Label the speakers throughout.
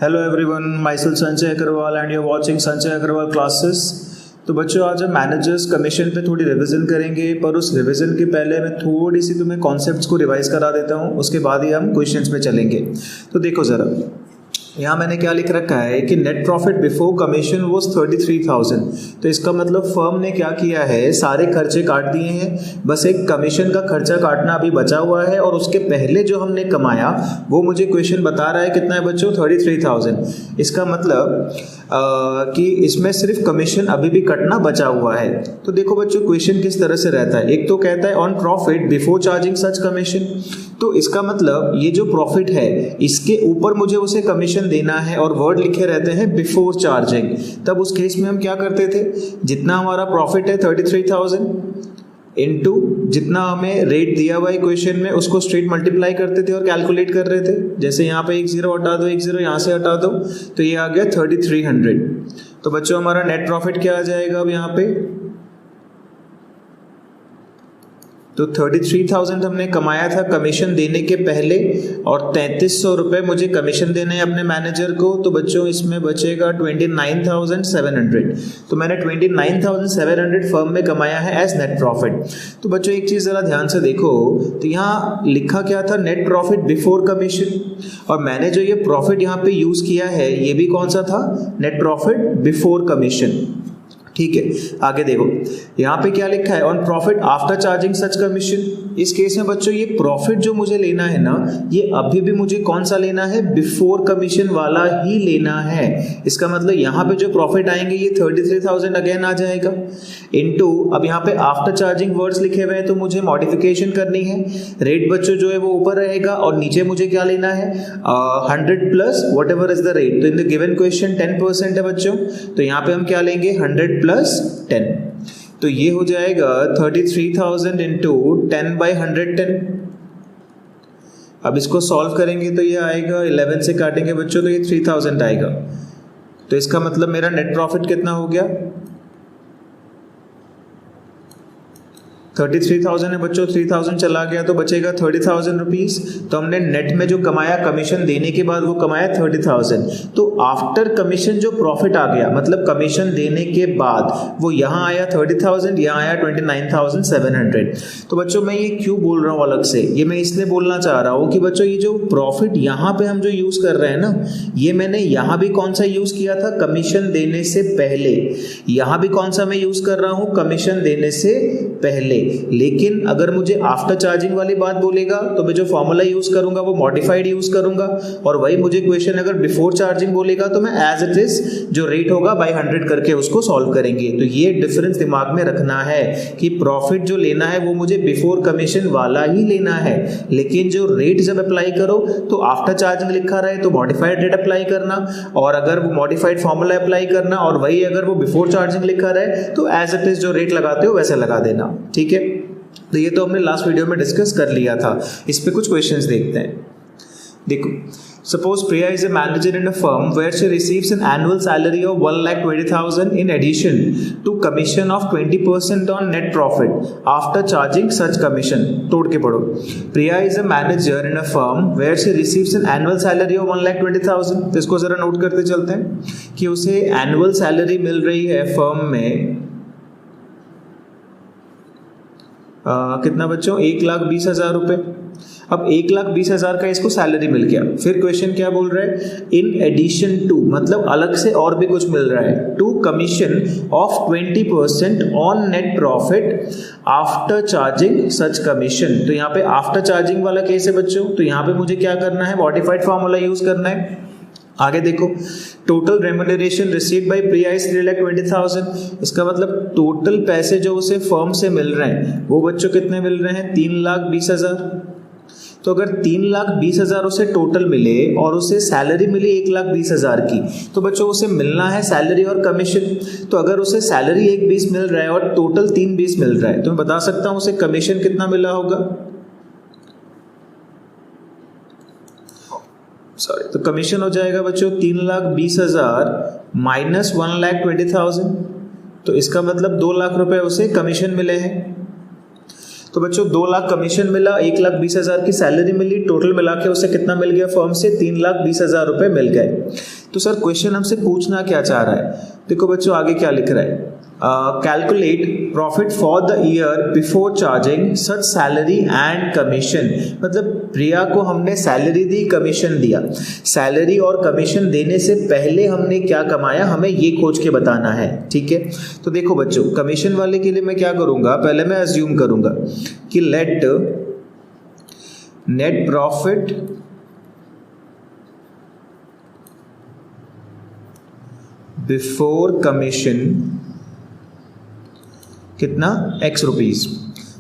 Speaker 1: Hello everyone, my self Sanjay Agarwal and you are watching Sanjay Agarwal classes. तो बच्चों, आज हम मैनेजर्स कमीशन पे थोड़ी रिवीजन करेंगे, पर उस रिवीजन के पहले मैं थोड़ी सी तुम्हें कॉन्सेप्ट्स को रिवाइज करा देता हूँ, उसके बाद ही हम क्वेश्चंस पे चलेंगे। तो देखो ज़रा, यहाँ मैंने क्या लिख रखा है कि net profit before commission was 33,000। तो इसका मतलब फर्म ने क्या किया है, सारे खर्चे काट दिए हैं, बस एक कमीशन का खर्चा काटना अभी बचा हुआ है। और उसके पहले जो हमने कमाया वो मुझे क्वेश्चन बता रहा है कितना है बच्चों, 33,000। इसका मतलब कि इसमें सिर्फ कमीशन अभी भी कटना बचा हुआ है। तो देखो बच्चों, क्वेश्चन किस तरह से रहता है। एक तो कहता है on profit before charging such commission, तो इसका मतलब ये जो प्रॉफिट है इसके ऊपर मुझे उसे कमीशन देना है, और वर्ड लिखे रहते हैं बिफोर चार्जिंग। तब उस केस में हम क्या करते थे, जितना हमारा प्रॉफिट है 33,000 इनटू जितना हमें रेट दिया हुआ है क्वेश्चन में, उसको स्ट्रेट मल्टीप्लाई करते थे और कैलकुलेट कर रहे थे। जैसे यहाँ पे एक जीरो हटा दो, एक जीरो यहाँ से हटा दो, तो ये आ गया 3300। तो बच्चों, हमारा नेट प्रॉफिट क्या आ जाएगा अब यहाँ पे, तो 33,000 हमने कमाया था कमीशन देने के पहले, और 3300 रुपये मुझे कमीशन देने हैं अपने मैनेजर को। तो बच्चों, इसमें बचेगा 29,700। तो मैंने 29,700 फर्म में कमाया है एज नेट प्रॉफिट। तो बच्चों, एक चीज़ ज़रा ध्यान से देखो, तो यहाँ लिखा क्या था, नेट प्रॉफिट बिफोर कमीशन, और मैंने जो ये प्रॉफिट यहाँ पे यूज़ किया है ये भी कौन सा था, नेट प्रॉफिट बिफोर कमीशन। ठीक है, आगे देखो, यहाँ पे क्या लिखा है, on profit after charging such commission. इस केस में बच्चों, ये प्रॉफिट जो मुझे लेना है ना, ये अभी भी मुझे कौन सा लेना है, बिफोर कमीशन वाला ही लेना है। इसका मतलब यहाँ पे जो प्रॉफिट आएंगे ये 33,000 अगेन आ जाएगा, इनटू अब यहाँ पे आफ्टर चार्जिंग वर्ड्स लिखे हुए हैं तो मुझे मॉडिफिकेशन करनी है। रेट बच्चों जो है वो ऊपर रहेगा, और नीचे मुझे क्या लेना है, 100 plus what ever is the rate. तो इन द गिवन क्वेश्चन 10% है बच्चों, तो यहाँ पे हम क्या लेंगे, 100 प्लस 10। तो ये हो जाएगा 33,000 इंटू 10/110। अब इसको सॉल्व करेंगे तो ये आएगा, 11 से काटेंगे बच्चों तो ये 3000 आएगा। तो इसका मतलब मेरा नेट प्रॉफिट कितना हो गया, 33,000 है बच्चों, 3,000 चला गया तो बचेगा 30,000 रुपीज। तो हमने नेट में जो कमाया कमीशन देने के बाद वो कमाया 30,000। तो आफ्टर कमीशन जो प्रॉफिट आ गया, मतलब कमीशन देने के बाद, वो यहाँ आया 30,000, यहाँ आया 29,700। तो बच्चों, मैं ये क्यों बोल रहा हूँ अलग से, ये मैं इसलिए बोलना चाह रहा हूँ कि बच्चों, ये जो प्रॉफिट यहाँ पे हम जो यूज कर रहे हैं ना, ये मैंने यहाँ भी कौन सा यूज किया था, कमीशन देने से पहले। यहाँ भी कौन सा मैं यूज कर रहा हूँ, कमीशन देने से पहले। लेकिन अगर मुझे आफ्टर चार्जिंग वाली बात बोलेगा तो मैं जो फॉर्मूला यूज करूंगा वो मॉडिफाइड यूज करूंगा, और वही मुझे क्वेश्चन अगर बिफोर चार्जिंग बोलेगा तो मैं एज इट इज जो रेट होगा बाय 100 करके उसको सॉल्व करेंगे। तो ये डिफरेंस दिमाग में रखना है कि प्रॉफिट जो लेना है वो मुझे बिफोर कमीशन वाला ही लेना है, लेकिन जो रेट जब अप्लाई करो तो आफ्टर चार्जिंग लिखा रहे तो मॉडिफाइड रेट अप्लाई करना, और अगर वो मॉडिफाइड फॉर्मूला अप्लाई करना, और वही अगर वो बिफोर चार्जिंग लिखा रहे तो एज इट इज जो रेट लगाते हो वैसे लगा देना। ठीक है, तो ये तो हमने लास्ट वीडियो में डिस्कस कर लिया था। इस पे कुछ क्वेश्चंस देखते हैं। देखो, suppose Priya is a manager in a firm where she receives an annual salary of 1,20,000 in addition to commission of 20% on net profit after charging such commission। तोड़ के पढ़ो, प्रिया is a manager in a firm where she receives an annual salary of 1,20,000। तो इसको जरा note करते चलते हैं कि उसे एनुअल सैलरी मिल रही है फर्म में कितना बच्चों, 1,20,000 रुपये। अब 1,20,000 का इसको सैलरी मिल गया। फिर क्वेश्चन क्या बोल रहा है, इन एडिशन टू, मतलब अलग से और भी कुछ मिल रहा है, to commission of 20% on net profit after charging such commission. तो यहाँ पे आफ्टर चार्जिंग वाला केस है बच्चों, तो यहाँ पे मुझे क्या करना है, मॉडिफाइड फार्मूला यूज करना है। आगे देखो, total remuneration received by Priya is 3,20,000। इसका मतलब टोटल पैसे जो उसे फर्म से मिल रहे हैं वो बच्चों कितने मिल रहे हैं, 3,20,000। तो अगर 3,20,000 उसे टोटल मिले और उसे सैलरी मिली 1,20,000 की, तो बच्चों उसे मिलना है सैलरी और कमीशन। तो अगर उसे सैलरी 1,20 मिल रहा है और टोटल 3,20 मिल रहा है, तो मैं बता सकता हूं उसे कमीशन कितना मिला होगा, सॉरी, तो कमीशन हो जाएगा बच्चों 3,20,000 माइनस 1,20,000। तो इसका मतलब 2 लाख रुपए उसे कमीशन मिले हैं। तो बच्चों 2 लाख कमीशन मिला, 1,20,000 की सैलरी मिली, टोटल मिला के उसे कितना मिल गया फर्म से? 3,20,000 रुपए मिल गए। तो सर क्वेश्चन हमसे पूछना क्या चाह रहा है? देखो बच्चों आगे क्या लिख रहा है, calculate profit for the year before charging such salary and commission. मतलब प्रिया को हमने सैलरी दी, कमीशन दिया, सैलरी और कमीशन देने से पहले हमने क्या कमाया, हमें ये खोज के बताना है। ठीक है, तो देखो बच्चों कमीशन वाले के लिए मैं क्या करूंगा, पहले मैं अज्यूम करूंगा कि let net profit before commission कितना, x रुपीस।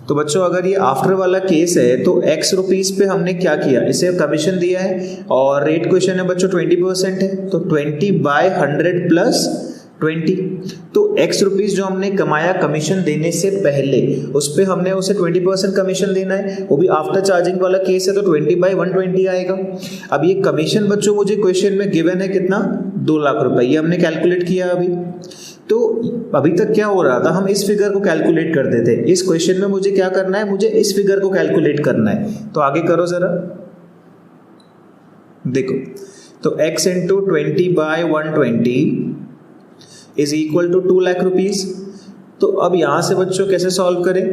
Speaker 1: तो बच्चों अगर ये आफ्टर वाला केस है तो x रुपीस पे हमने क्या किया, इसे कमीशन दिया है और रेट क्वेश्चन है बच्चों 20% है, तो 20/100 प्लस 20, तो x रुपीस जो हमने कमाया कमीशन देने से पहले उस पे हमने उसे 20% कमीशन देना है, वो भी आफ्टर चार्जिंग वाला केस है, तो 20/120 आएगा। अब ये कमीशन बच्चों मुझे क्वेश्चन में गिवन है कितना, 2 लाख रुपए, ये हमने कैलकुलेट किया अभी। तो अभी तक क्या हो रहा था, हम इस फिगर को कैलकुलेट करते थे, इस क्वेश्चन में मुझे क्या करना है, मुझे इस फिगर को कैलकुलेट करना है। तो आगे करो जरा, देखो तो x into 20/120 is equal to 2 lakh rupees. तो अब यहां से बच्चों कैसे सॉल्व करें,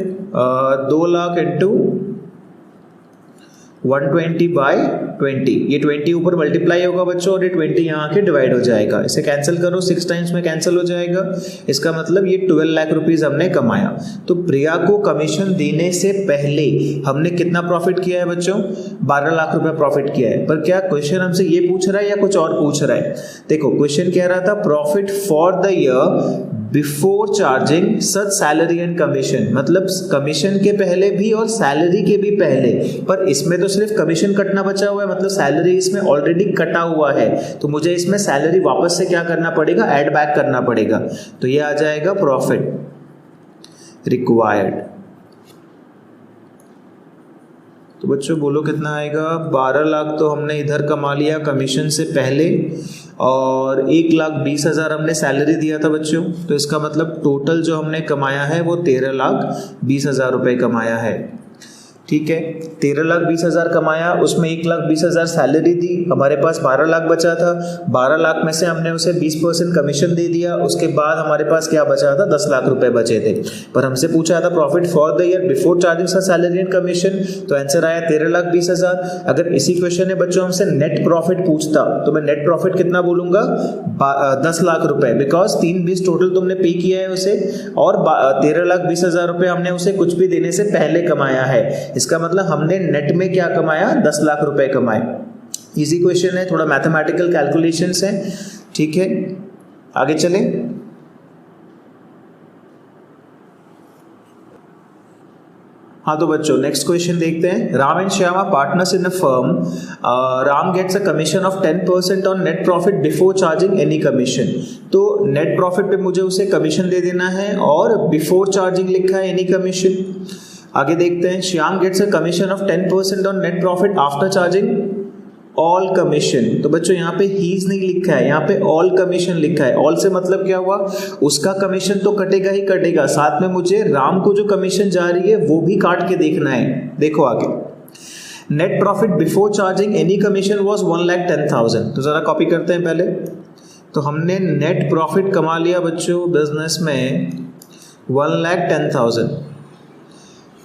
Speaker 1: 2 लाख इंटू 120/20, ये 20 ऊपर मल्टीप्लाई होगा बच्चों और ये 20 यहाँ के डिवाइड हो जाएगा, इसे कैंसिल करो, 6 टाइम्स में कैंसिल हो जाएगा। इसका मतलब ये 12 लाख रुपीस हमने कमाया। तो प्रिया को कमीशन देने से पहले हमने कितना प्रॉफिट किया है बच्चों, 12 लाख रुपए प्रॉफिट किया है। पर क्या क्वेश्चन हमसे ये पूछ रहा है या कुछ और पूछ रहा है? देखो क्वेश्चन कह रहा था profit for the year before charging such salary and commission, मतलब कमीशन के पहले भी और सैलरी के भी पहले, पर इसमें तो सिर्फ कमीशन कटना बचा हुआ है, मतलब सैलरी इसमें ऑलरेडी कटा हुआ है, तो मुझे इसमें सैलरी वापस से क्या करना पड़ेगा, ऐड बैक करना पड़ेगा। तो ये आ जाएगा प्रॉफिट रिक्वायर्ड। तो बच्चों बोलो कितना आएगा, 12 लाख तो हमने इधर कमा लिया कमीशन से पहले और 1,20,000 हमने सैलरी दिया था बच्चों, तो इसका मतलब टोटल जो हमने कमाया है वो 13,20,000 रुपए कमाया है। ठीक है, 13,20,000 कमाया, उसमें 1,20,000 सैलरी दी, हमारे पास 12 लाख बचा था, 12 लाख में से हमने उसे 20% कमीशन दे दिया, उसके बाद हमारे पास क्या बचा था, 10 लाख रुपए बचे थे। पर हमसे पूछा था profit for the year before charging such salary and commission, तो आंसर आया 13,20,000। अगर इसी क्वेश्चन में बच्चों हमसे नेट प्रॉफिट पूछता तो मैं नेट प्रॉफिट कितना बोलूंगा, 10 लाख रुपए, बिकॉज 320 टोटल तुमने पे किया है उसे और 13,20,000 रुपए हमने उसे कुछ भी देने से पहले कमाया है। इसका मतलब हमने नेट में क्या कमाया, 10 लाख रुपए कमाए। इजी क्वेश्चन है, थोड़ा मैथमेटिकल कैलकुलेशंस है। ठीक है, आगे चलें। हाँ तो बच्चों नेक्स्ट क्वेश्चन देखते हैं। Ram and Shyama partners in a firm, Ram gets a commission of 10% on net profit before charging any commission. तो नेट प्रॉफिट पे मुझे उसे कमीशन दे देना है और बिफोर चार्जिंग लिखा है एनी कमीशन। आगे देखते हैं, Shyam gets a commission of 10% on net profit after charging all commission. तो बच्चों यहाँ पे हीज नहीं लिखा है, यहाँ पे ऑल कमीशन लिखा है। ऑल से मतलब क्या हुआ, उसका कमीशन तो कटेगा ही कटेगा, साथ में मुझे राम को जो कमीशन जा रही है वो भी काट के देखना है। देखो आगे, net profit before charging any commission was 1,10,000। तो जरा कॉपी करते हैं पहले। तो हमने नेट प्रॉफिट कमा लिया बच्चों बिजनेस में 1,10,000।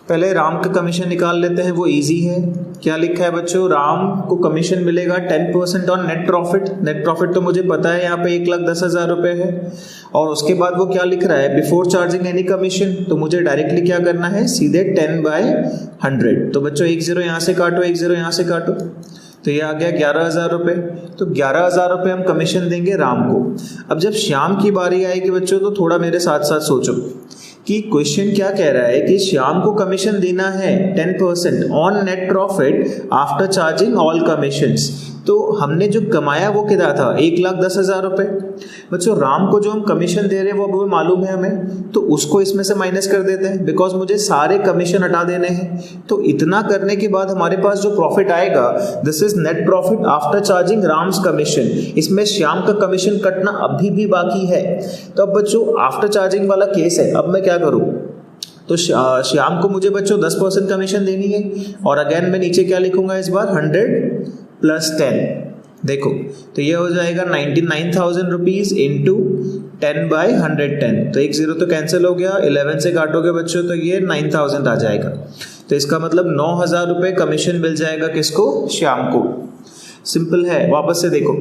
Speaker 1: पहले राम का कमीशन निकाल लेते हैं, वो इजी है। क्या लिखा है बच्चों, राम को कमीशन मिलेगा 10% on net profit. Net profit तो मुझे पता है यहाँ पे 1,10,000 रुपए है। और उसके बाद वो क्या लिख रहा है, बिफोर चार्जिंग एनी कमीशन। तो मुझे डायरेक्टली क्या करना है, सीधे 10/100। तो बच्चों 1 0 यहाँ से काटो, 1 0 यहाँ से काटो, तो ये आ गया 11,000 रुपए। तो 11,000 रुपए हम कमीशन देंगे राम को। अब जब श्याम की बारी आएगी बच्चों, तो थोड़ा मेरे साथ साथ सोचो कि क्वेश्चन क्या कह रहा है कि श्याम को कमीशन देना है 10% on net profit after charging all commissions. तो हमने जो कमाया वो कितना था, 1,10,000 रुपए। बच्चों राम को जो हम कमीशन दे रहे हैं वो मालूम है हमें, तो उसको इसमें से माइनस कर देते हैं, बिकॉज मुझे सारे कमीशन हटा देने हैं। तो इतना करने के बाद हमारे पास जो प्रॉफिट आएगा, this is net profit after charging Ram's commission. इसमें श्याम का कमीशन कटना अभी भी बाकी है। तो अब बच्चों आफ्टर चार्जिंग वाला केस है। अब मैं क्या करूं, तो श्याम को मुझे बच्चों 10% कमीशन देनी है, और अगेन मैं नीचे क्या लिखूंगा इस बार, 100 + 10। देखो तो ये हो जाएगा 99,000 रुपीज इंटू 10/110। तो एक जीरो तो कैंसिल हो गया, 11 से काटोगे बच्चों तो ये 9,000 आ जाएगा। तो इसका मतलब 9,000 रुपये कमीशन मिल जाएगा किसको, श्याम को। सिंपल है। वापस से देखो,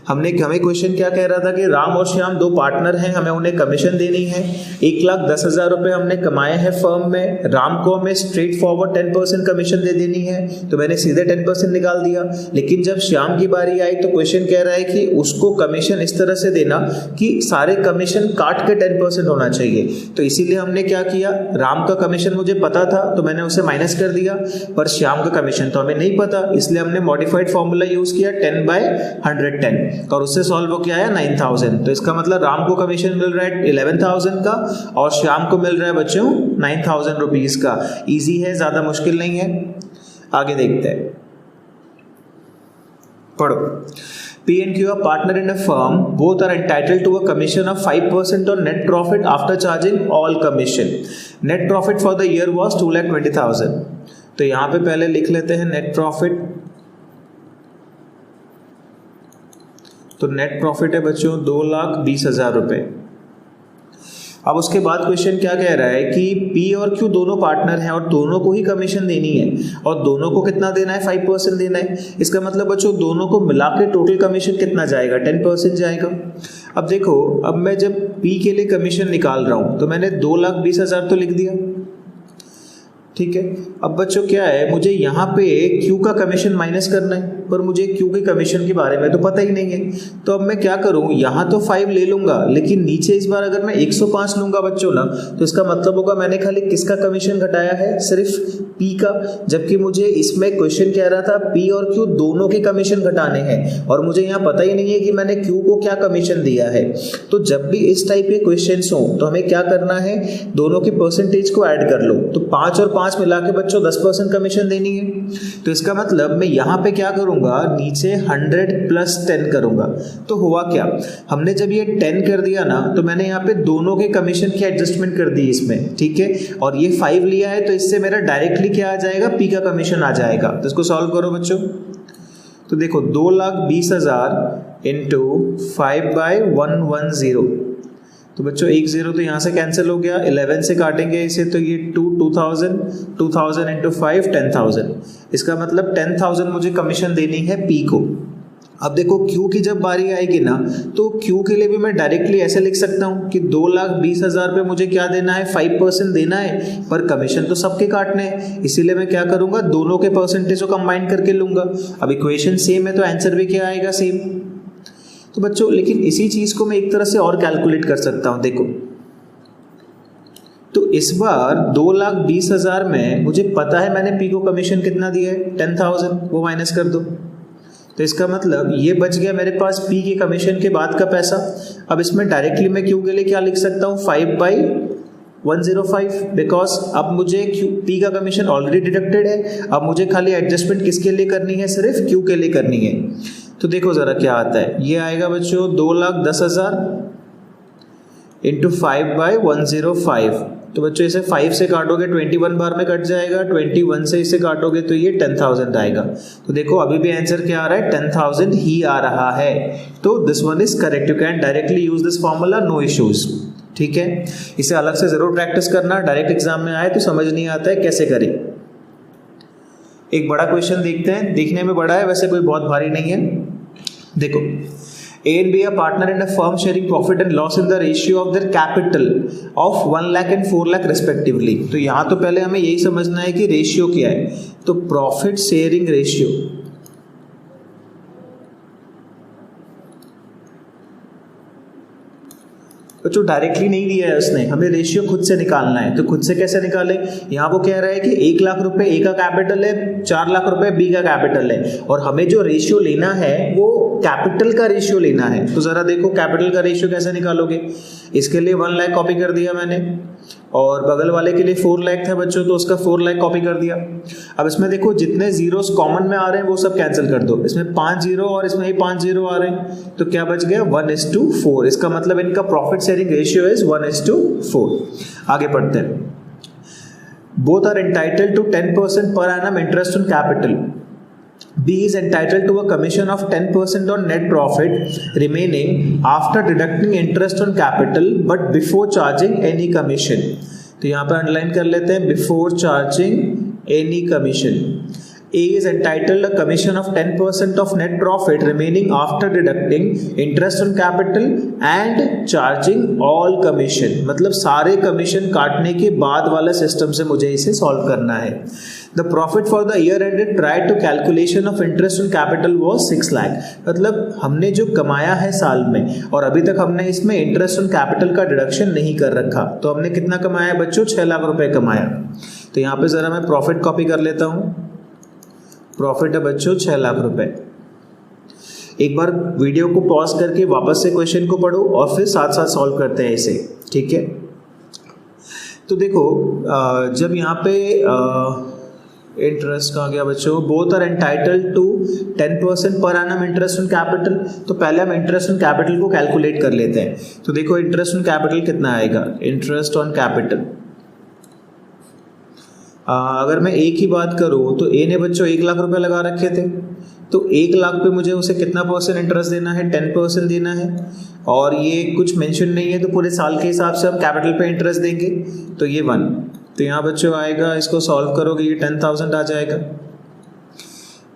Speaker 1: हमें क्वेश्चन क्या कह रहा था कि राम और श्याम दो पार्टनर हैं, हमें उन्हें कमीशन देनी है। 1,10,000 रुपये हमने कमाए हैं फर्म में, राम को हमें स्ट्रेट फॉरवर्ड 10% कमीशन दे देनी है, तो मैंने सीधे 10% निकाल दिया। लेकिन जब श्याम की बारी आई तो क्वेश्चन कह रहा है कि उसको कमीशन इस तरह से देना कि सारे कमीशन काट के 10% होना चाहिए। तो इसीलिए हमने क्या किया, राम का कमीशन मुझे पता था तो मैंने उसे माइनस कर दिया, पर श्याम का कमीशन तो हमें नहीं पता, इसलिए हमने मॉडिफाइड फॉर्मूला यूज किया 10/110 और उससे सॉल्व हो किया है 9,000। तो इसका मतलब राम को कमीशन मिल रहा है 11,000 का और श्याम को मिल रहा है बच्चों 9,000 रुपीज का। इजी है, ज्यादा मुश्किल नहीं है। आगे देखते हैं, पढ़ो। P and Q are partner in a firm. Both are entitled to a commission of 5% on net profit after charging all commission. Net profit for the year was 2,20,000. तो यहाँ पे पहले लिख लेते हैं नेट प्रॉफिट। तो नेट प्रॉफिट है बच्चों 2,20,000 रुपये। अब उसके बाद क्वेश्चन क्या कह रहा है कि P और Q दोनों पार्टनर हैं और दोनों को ही कमीशन देनी है, और दोनों को कितना देना है, 5% देना है। इसका मतलब बच्चों दोनों को मिला के टोटल कमीशन कितना जाएगा, 10% जाएगा। अब देखो, अब मैं जब P के लिए कमीशन निकाल रहा हूं तो मैंने 2,20,000 तो लिख दिया, ठीक है। अब बच्चों क्या है, मुझे यहाँ पे Q का कमीशन माइनस करना है, पर मुझे Q के कमीशन के बारे में तो पता ही नहीं है। तो अब मैं क्या करूँ, यहाँ तो 5 ले लूंगा, लेकिन नीचे इस बार अगर मैं 105 लूंगा बच्चों ना, तो इसका मतलब होगा मैंने खाली किसका कमीशन घटाया है, सिर्फ P का। जबकि मुझे इसमें क्वेश्चन कह रहा था P और Q दोनों के कमीशन घटाने हैं, और मुझे यहाँ पता ही नहीं है कि मैंने Q को क्या कमीशन दिया है। तो जब भी इस टाइप के क्वेश्चन हो तो हमें क्या करना है, दोनों के परसेंटेज को ऐड कर लो। तो 5 और 5 मिला के बच्चों 10% कमीशन देनी है। तो इसका मतलब मैं यहाँ पे क्या करूंगा, नीचे 100 + 10 करूंगा। तो हुआ क्या, हमने जब ये 10 कर दिया ना, तो मैंने यहाँ पे दोनों के कमीशन की एडजस्टमेंट कर दी इसमें, ठीक है। और ये 5 लिया है तो इससे मेरा डायरेक्टली क्या आ जाएगा, P का कमीशन आ जाएगा। तो इसको सॉल्व करो बच्चों। तो देखो 2,20,000 इंटू 5/110। तो बच्चों एक जीरो तो यहाँ से कैंसिल हो गया, 11 से काटेंगे इसे तो ये 2,000 इंटू 5 10,000। इसका मतलब 10,000 मुझे कमीशन देनी है P को। अब देखो Q की जब बारी आएगी ना, तो Q के लिए भी मैं डायरेक्टली ऐसे लिख सकता हूँ कि 2,20,000 पे मुझे क्या देना है, 5% देना है, पर कमीशन तो सबके काटने हैं। इसीलिए मैं क्या करूँगा, दोनों के परसेंटेज को कंबाइन करके लूंगा। अब इक्वेशन सेम है तो आंसर भी क्या आएगा, सेम। तो बच्चों लेकिन इसी चीज को मैं एक तरह से और कैलकुलेट कर सकता हूं। देखो तो इस बार 2,20,000 में मुझे पता है मैंने P को कमीशन कितना दिया है, 10,000, वो माइनस कर दो। तो इसका मतलब ये बच गया मेरे पास P के कमीशन के बाद का पैसा। अब इसमें डायरेक्टली मैं Q के लिए क्या लिख सकता हूँ, 5/105, बिकॉज अब मुझे P का कमीशन ऑलरेडी डिडक्टेड है। अब मुझे खाली एडजस्टमेंट किसके लिए करनी है, सिर्फ Q के लिए करनी है। तो देखो जरा क्या आता है, ये आएगा बच्चों 2,10,000 इंटू 5/105। तो बच्चों इसे 5 से काटोगे 21 बार में कट जाएगा, 21 से इसे काटोगे तो ये 10,000 आएगा। तो देखो अभी भी आंसर क्या आ रहा है, 10,000 ही आ रहा है। तो this one is correct, you can directly use this formula, no issues, ठीक है। इसे अलग से जरूर प्रैक्टिस करना, डायरेक्ट एग्जाम में आए तो समझ नहीं आता है कैसे करें। एक बड़ा क्वेश्चन देखते हैं, देखने में बड़ा है वैसे कोई बहुत भारी नहीं है। देखो, A and B are partner in a firm sharing profit and loss in the ratio of their capital of 1 lakh and 4 lakh respectively। तो यहाँ तो पहले हमें यही समझना है कि रेशियो क्या है। तो प्रॉफिट शेयरिंग रेशियो, जो डायरेक्टली नहीं दिया है उसने, हमें रेशियो खुद से निकालना है। तो खुद से कैसे निकालें, यहाँ वो कह रहा है कि 1 लाख रुपए A का कैपिटल है, 4 लाख रुपए B का कैपिटल है, और हमें जो रेशियो लेना है वो कैपिटल का रेशियो लेना है। तो जरा देखो कैपिटल का रेशियो कैसे निकालोगे। इसके लिए 1 लाख कॉपी कर दिया मैंने, और बगल वाले के लिए 4 लाख था बच्चों, तो उसका 4 लाख कॉपी कर दिया। अब इसमें देखो जितने जीरोस कॉमन में आ रहे हैं वो सब कैंसिल कर दो। इसमें 5 जीरो और इसमें ही 5 जीरो आ रहे हैं, तो क्या बच गया, 1:4। इसका मतलब इनका प्रॉफिट शेयरिंग रेशियो इज 1:4। आगे पढ़ते हैं। both are entitled to 10% per annum interest on capital. B is entitled to a commission of 10% on net profit remaining after deducting interest on capital but before charging any commission. तो यहाँ पर underline कर लेते हैं before charging any commission. A is entitled a commission of 10% of net profit remaining after deducting interest on capital and charging all commission. मतलब सारे commission काटने के बाद वाला सिस्टम से मुझे इसे सॉल्व करना है. The profit for the year ended prior to calculation of interest on capital was 6 lakh. मतलब हमने जो कमाया है साल में और अभी तक हमने इसमें इंटरेस्ट ऑन कैपिटल का डिडक्शन नहीं कर रखा, तो हमने कितना कमाया बच्चों? 6 लाख रुपए कमाया. तो यहाँ पे ज़रा मैं प्रॉफिट कॉपी कर लेता हूँ. प्रॉफिट है बच्चों 6 लाख रुपए. एक बार वीडियो को पॉज करके वापस से क्वेश्चन को पढ़ो और फिर साथ साथ सॉल्व करते हैं इसे, ठीक है? तो देखो जब यहाँ पे इंटरेस्ट कहाँ गया बच्चों? Both are entitled to 10% per annum interest on capital. तो पहले हम इंटरेस्ट ऑन कैपिटल को कैलकुलेट कर लेते हैं. तो देखो इंटरेस्ट ऑन कैपिटल कितना आएगा? इंटरेस्ट ऑन कैपिटल अगर मैं ए की बात करूँ तो ए ने बच्चों 1 लाख रुपए लगा रखे थे, तो 1 लाख पे मुझे उसे कितना परसेंट इंटरेस्ट देना है? 10% देना है. और ये कुछ मेंशन नहीं है तो पूरे साल के हिसाब से हम कैपिटल पे इंटरेस्ट देंगे. तो ये 1, तो यहाँ बच्चों आएगा, इसको सॉल्व करोगे ये 10,000 आ जाएगा.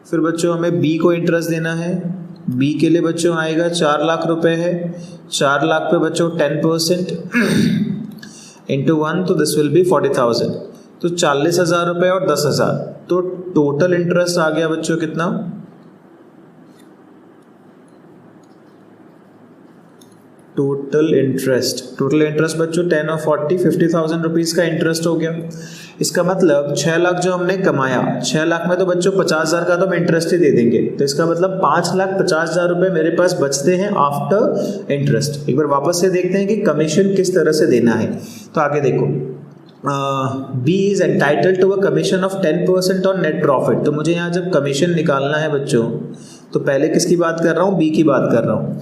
Speaker 1: फिर बच्चों हमें बी को इंटरेस्ट देना है. बी के लिए बच्चों आएगा 4 लाख रुपए है. 4 लाख पे बच्चों 10% इंटू 1, तो दिस विल बी 40,000. तो 40,000 रुपये और 10,000, तो टोटल इंटरेस्ट आ गया बच्चों कितना? टोटल इंटरेस्ट बच्चों 10 और 40 50,000 रुपीज़ का इंटरेस्ट हो गया. इसका मतलब 6 लाख जो हमने कमाया, 6 लाख में तो बच्चों 50,000 का तो हम इंटरेस्ट ही दे देंगे. तो इसका मतलब 5,50,000 रुपये मेरे पास बचते हैं आफ्टर इंटरेस्ट. एक बार वापस से देखते हैं कि कमीशन किस तरह से देना है. तो आगे देखो, B is entitled to a commission of 10% on net profit. तो मुझे यहाँ जब कमीशन निकालना है बच्चों, तो पहले किसकी बात कर रहा हूँ? B की बात कर रहा हूँ.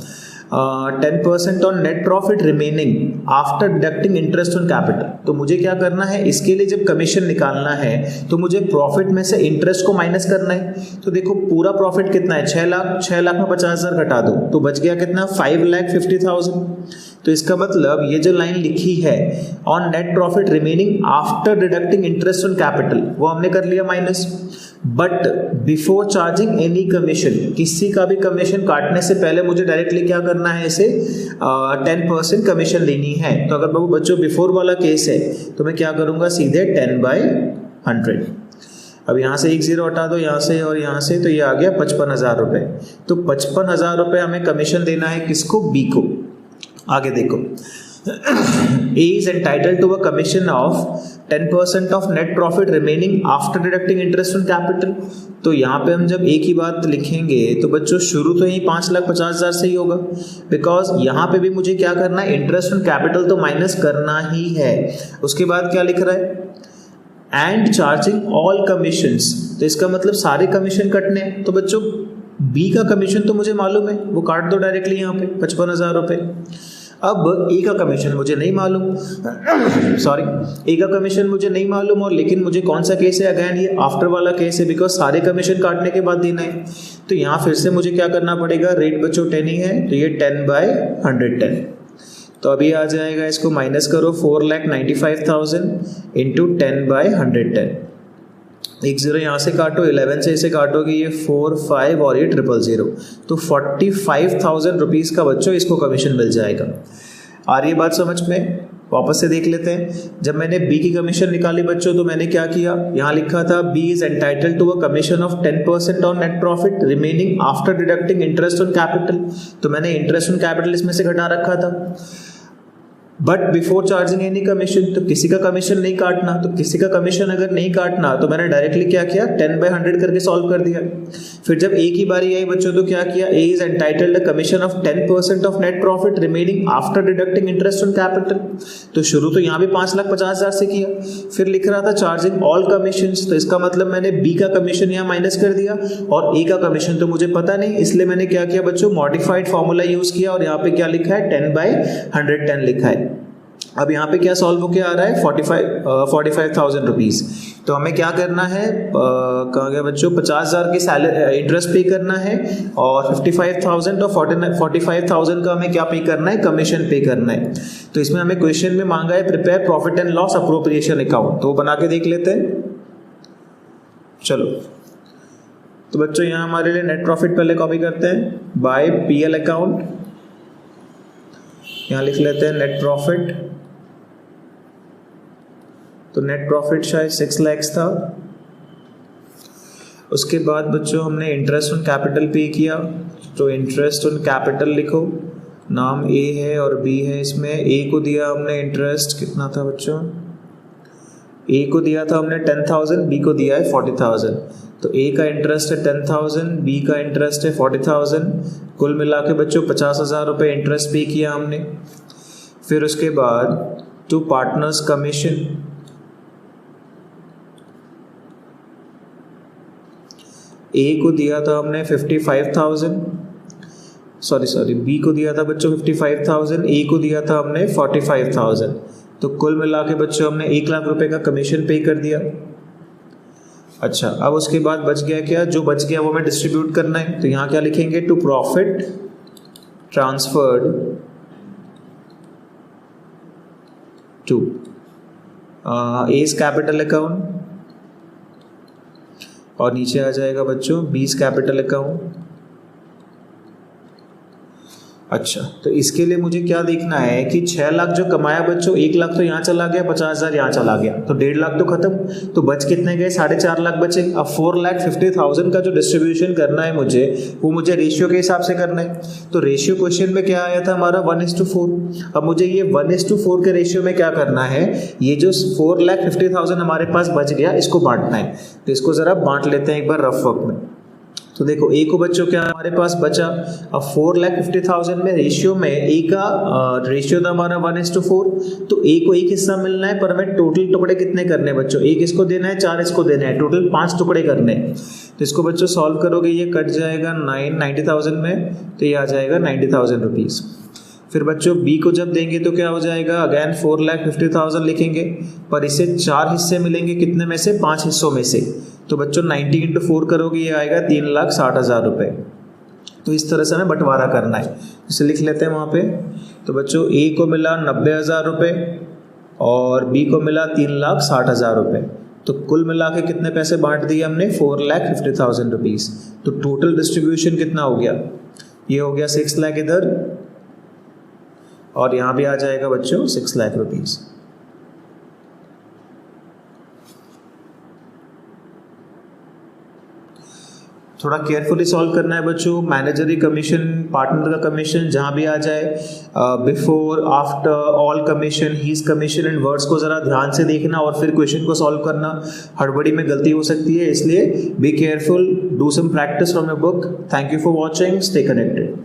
Speaker 1: 10% on net profit remaining after deducting interest on capital. तो मुझे क्या करना है? इसके लिए जब कमीशन निकालना है तो मुझे प्रॉफिट में से इंटरेस्ट को माइनस करना है. तो देखो पूरा प्रॉफिट कितना है? 6 लाख. 6 लाख में 50,000 घटा दो तो बच गया कितना? 5,50,000. तो इसका मतलब ये जो लाइन लिखी है on net profit remaining after deducting interest on capital, वो हमने कर लिया minus. But before charging any commission, किसी का भी कमीशन काटने से पहले मुझे डायरेक्टली क्या करना है? इसे 10% कमीशन लेनी है. तो अगर बाबू बच्चों बिफोर वाला केस है तो मैं क्या करूंगा? सीधे 10/100. अब यहाँ से 1 0 हटा दो, यहाँ से और यहाँ से, तो ये आ गया 55,000 रुपये. तो 55,000 रुपये हमें कमीशन देना है किसको? बी को. आगे देखो, A is entitled to a commission of 10% of net profit remaining after deducting interest on capital. तो यहाँ पे हम जब A की बात लिखेंगे तो बच्चों शुरू तो यही 5,50,000 से ही होगा, बिकॉज यहाँ पे भी मुझे क्या करना है? इंटरेस्ट ऑन कैपिटल तो माइनस करना ही है. उसके बाद क्या लिख रहा है? And charging all commissions. तो इसका मतलब सारे कमीशन कटने हैं. तो बच्चों B का कमीशन तो मुझे मालूम है, वो काट दो डायरेक्टली यहाँ पे 55,000 रुपये. अब ए का कमीशन मुझे नहीं मालूम, ए का कमीशन मुझे नहीं मालूम, और लेकिन मुझे कौन सा केस है? अगेन ये आफ्टर वाला केस है, बिकॉज सारे कमीशन काटने के बाद देना है. तो यहाँ फिर से मुझे क्या करना पड़ेगा? रेट बच्चों 10 ही है, तो ये 10/110. तो अभी आ जाएगा, इसको माइनस करो, 4,95,000 इंटू 10/110. 1 0 यहाँ से काटो, 11 से इसे काटोगे, ये 4 5 और ये 000. तो 45,000 रुपीज़ का बच्चों इसको कमीशन मिल जाएगा. आ रही है बात समझ में? वापस से देख लेते हैं. जब मैंने बी की कमीशन निकाली बच्चों तो मैंने क्या किया? यहाँ लिखा था B is entitled to a commission of 10% on net profit remaining after deducting interest on capital. तो मैंने इंटरेस्ट ऑन कैपिटल इसमें से घटा रखा था. But before charging any commission, तो किसी का कमीशन नहीं काटना. तो किसी का कमीशन अगर नहीं काटना तो मैंने डायरेक्टली क्या किया? 10/100 करके सॉल्व कर दिया. फिर जब ए की बारी आई बच्चों तो क्या किया? A is entitled commission of 10% of net profit remaining after deducting interest on capital. तो शुरू तो यहाँ भी 5,50,000 से किया. फिर लिख रहा था चार्जिंग ऑल कमीशन, तो इसका मतलब मैंने बी का कमीशन यहाँ माइनस कर दिया, और ए का कमीशन तो मुझे पता नहीं, इसलिए मैंने क्या किया बच्चों? मॉडिफाइड फॉर्मूला यूज किया, और यहाँ पे क्या लिखा है? 10/110 लिखा है. अब यहाँ पे क्या सॉल्व होके आ रहा है 45,000 रुपीज़। तो हमें क्या करना है, कहा गया बच्चों 50,000 की सैलरी इंटरेस्ट पे करना है और 55,000 और 45,000 का हमें क्या पे करना है, कमीशन पे करना है। तो इसमें हमें क्वेश्चन में मांगा है prepare profit and loss appropriation account, तो वो बना के देख लेते हैं। चलो तो बच्चों यहाँ हमारे लिए नेट प्रॉफिट पहले कॉपी करते हैं बाय पीएल अकाउंट, यहाँ लिख लेते हैं नेट प्रॉफिट। तो नेट प्रॉफिट शायद 6 लाख था। उसके बाद बच्चों हमने इंटरेस्ट ऑन कैपिटल पे किया, तो इंटरेस्ट ऑन कैपिटल लिखो, नाम ए है और बी है। इसमें ए को दिया हमने इंटरेस्ट कितना था बच्चों, ए को दिया था हमने 10,000, बी को दिया है 40,000। तो ए का इंटरेस्ट है 10,000, बी का इंटरेस्ट है 40,000, कुल मिला के बच्चों 50,000 रुपये इंटरेस्ट पे किया हमने। फिर उसके बाद टू पार्टनर्स कमीशन, ए को दिया था हमने 55,000, सॉरी बी को दिया था बच्चों 55,000, ए को दिया था हमने 45,000। तो कुल मिला के बच्चों हमने 1 लाख रुपए का कमीशन पे कर दिया। अच्छा, अब उसके बाद बच गया क्या, जो बच गया वो हमें डिस्ट्रीब्यूट करना है। तो यहाँ क्या लिखेंगे, to profit transferred to as capital account, और नीचे आ जाएगा बच्चों बीस कैपिटल अकाउंट। अच्छा, तो इसके लिए मुझे क्या देखना है कि 6 लाख जो कमाया बच्चों, 1 लाख तो यहाँ चला गया, 50,000 यहाँ चला गया, तो 1.5 लाख तो खत्म। तो बच कितने गए, 4.5 लाख बचे। अब 4,50,000 का जो डिस्ट्रीब्यूशन करना है मुझे, वो मुझे रेशियो के हिसाब से करना है। तो रेशियो क्वेश्चन में क्या आया था हमारा 1:4। अब मुझे ये 1:4 के रेशियो में क्या करना है, ये जो 4,50,000 हमारे पास बच गया, इसको बांटना है। तो इसको जरा बांट लेते हैं एक बार रफ वर्क में। तो देखो ए को बच्चों क्या हमारे पास बचा, अब 4,50,000 में रेशियो में ए का रेशियो था हमारा 1:4। तो ए को एक हिस्सा मिलना है, पर हमें टोटल टुकड़े कितने करने हैं बच्चों, एक इसको देना है, 4 इसको देना है, टोटल 5 टुकड़े करने हैं। तो इसको बच्चों सॉल्व करोगे, ये कट जाएगा 90,000 में, तो ये आ जाएगा 90,000 रुपीज़। फिर बच्चों बी को जब देंगे तो क्या हो जाएगा, अगैन 4,50,000 लिखेंगे, पर इसे 4 हिस्से मिलेंगे, कितने में से, 5 हिस्सों में से। तो बच्चों 90 × 4 करोगे, ये आएगा 3,60,000 रुपये। तो इस तरह से हमें बंटवारा करना है, इसे लिख लेते हैं वहाँ पे। तो बच्चों ए को मिला 90,000 रुपये और बी को मिला 3,60,000 रुपये। तो कुल मिला के कितने पैसे बांट दिए हमने, 4,50,000 रुपीज़। तो टोटल डिस्ट्रीब्यूशन कितना हो गया, ये हो गया 6 लाख इधर, और यहाँ भी आ जाएगा बच्चों 6 लाख रुपीज़। थोड़ा केयरफुली सॉल्व करना है बच्चों। मैनेजरी कमीशन, पार्टनर का कमीशन जहाँ भी आ जाए, before, after, all commission, his commission and words को ज़रा ध्यान से देखना और फिर क्वेश्चन को सॉल्व करना। हड़बड़ी में गलती हो सकती है, इसलिए be careful, do some practice from your book. Thank you for watching, stay connected.